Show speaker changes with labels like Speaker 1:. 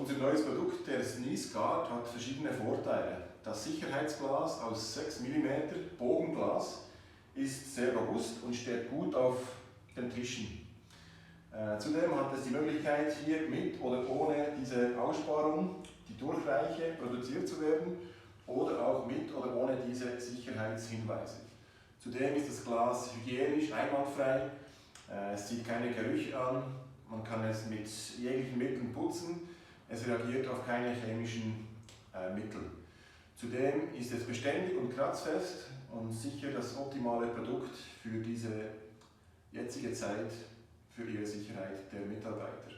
Speaker 1: Unser neues Produkt, der Sneeze Guard, hat verschiedene Vorteile. Das Sicherheitsglas aus 6 mm Bogenglas ist sehr robust und steht gut auf den Tischen. Zudem hat es die Möglichkeit, hier mit oder ohne diese Aussparung, die Durchreiche, produziert zu werden oder auch mit oder ohne diese Sicherheitshinweise. Zudem ist das Glas hygienisch einwandfrei, es zieht keine Gerüche an, man kann es mit jeglichen Mitteln putzen, es reagiert auf keine chemischen Mittel. Zudem ist es beständig und kratzfest und sicher das optimale Produkt für diese jetzige Zeit, für Ihre Sicherheit der Mitarbeiter.